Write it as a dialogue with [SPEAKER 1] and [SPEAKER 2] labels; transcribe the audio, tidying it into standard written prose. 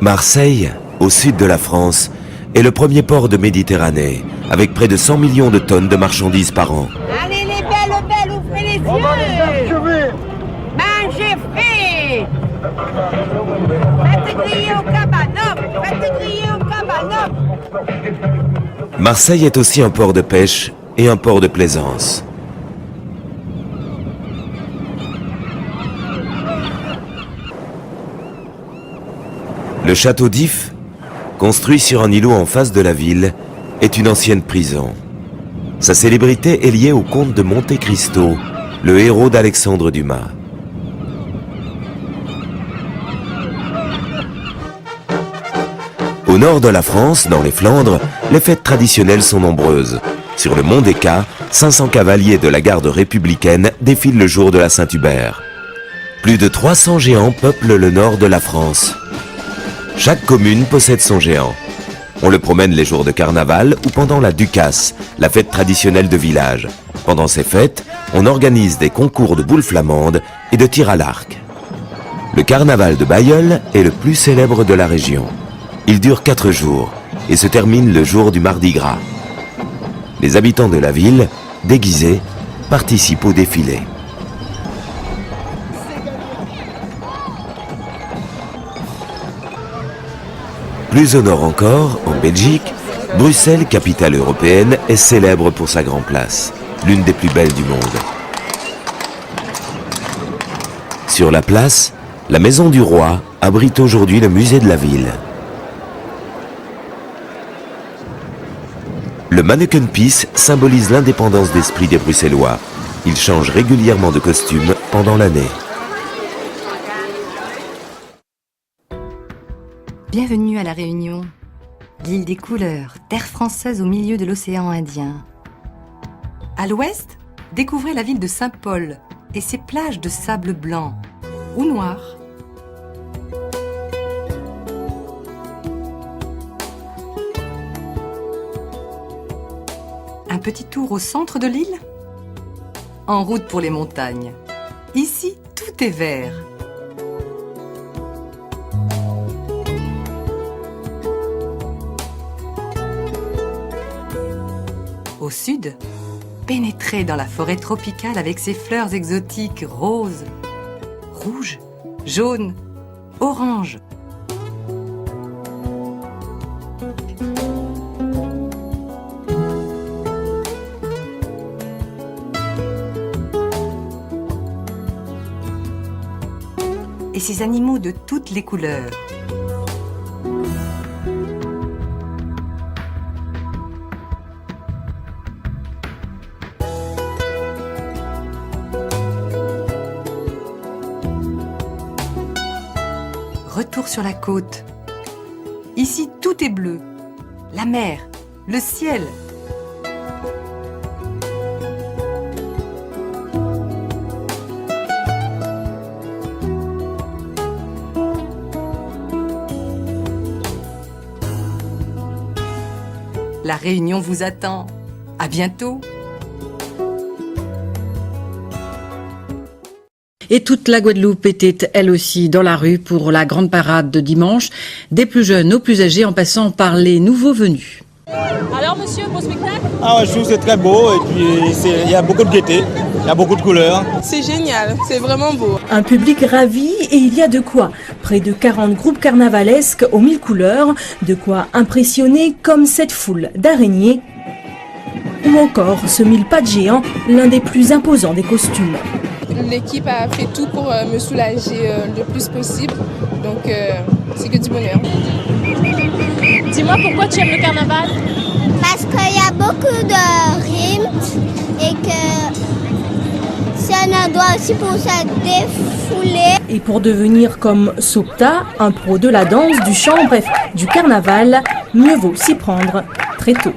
[SPEAKER 1] Marseille, au sud de la France, est le premier port de Méditerranée, avec près de 100 millions de tonnes de marchandises par an.
[SPEAKER 2] Allez les belles, ouvrez les yeux. Mangez frais. Faites griller au cabanon, faites griller au cabanon.
[SPEAKER 1] Marseille est aussi un port de pêche et un port de plaisance. Le château d'If, construit sur un îlot en face de la ville, est une ancienne prison. Sa célébrité est liée au comte de Monte Cristo, le héros d'Alexandre Dumas. Au nord de la France, dans les Flandres, les fêtes traditionnelles sont nombreuses. Sur le mont des Cats, 500 cavaliers de la garde républicaine défilent le jour de la Saint-Hubert. Plus de 300 géants peuplent le nord de la France. Chaque commune possède son géant. On le promène les jours de carnaval ou pendant la Ducasse, la fête traditionnelle de village. Pendant ces fêtes, on organise des concours de boules flamandes et de tir à l'arc. Le carnaval de Bailleul est le plus célèbre de la région. Il dure 4 jours et se termine le jour du Mardi Gras. Les habitants de la ville, déguisés, participent au défilé. Plus au nord encore, en Belgique, Bruxelles, capitale européenne, est célèbre pour sa Grand Place, l'une des plus belles du monde. Sur la place, la Maison du Roi abrite aujourd'hui le musée de la ville. Le Manneken-Pis symbolise l'indépendance d'esprit des Bruxellois. Ils changent régulièrement de costume pendant l'année.
[SPEAKER 3] Bienvenue à La Réunion, l'île des couleurs, terre française au milieu de l'océan Indien. À l'ouest, découvrez la ville de Saint-Paul et ses plages de sable blanc ou noir. Un petit tour au centre de l'île? En route pour les montagnes. Ici, tout est vert. Au sud, pénétrez dans la forêt tropicale avec ses fleurs exotiques roses, rouges, jaunes, oranges. Et ces animaux de toutes les couleurs. Retour sur la côte. Ici, tout est bleu. La mer, le ciel. La Réunion vous attend. À bientôt.
[SPEAKER 4] Et toute la Guadeloupe était, elle aussi, dans la rue pour la grande parade de dimanche, des plus jeunes aux plus âgés en passant par les nouveaux venus.
[SPEAKER 5] Alors monsieur, beau spectacle?
[SPEAKER 6] Ah ouais, je trouve que c'est très beau et puis il y a beaucoup de gaieté, il y a beaucoup de couleurs.
[SPEAKER 5] C'est génial, c'est vraiment beau.
[SPEAKER 7] Un public ravi et il y a de quoi. Près de 40 groupes carnavalesques aux 1000 couleurs, de quoi impressionner comme cette foule d'araignées ou encore ce mille-pas de géant, l'un des plus imposants des costumes.
[SPEAKER 5] L'équipe a fait tout pour me soulager le plus possible, donc c'est que du bonheur.
[SPEAKER 8] Dis-moi pourquoi tu aimes le carnaval?
[SPEAKER 9] Parce qu'il y a beaucoup de rimes et que c'est un endroit aussi pour se défouler.
[SPEAKER 7] Et pour devenir comme Sopta, un pro de la danse, du chant, bref, du carnaval, mieux vaut s'y prendre très tôt.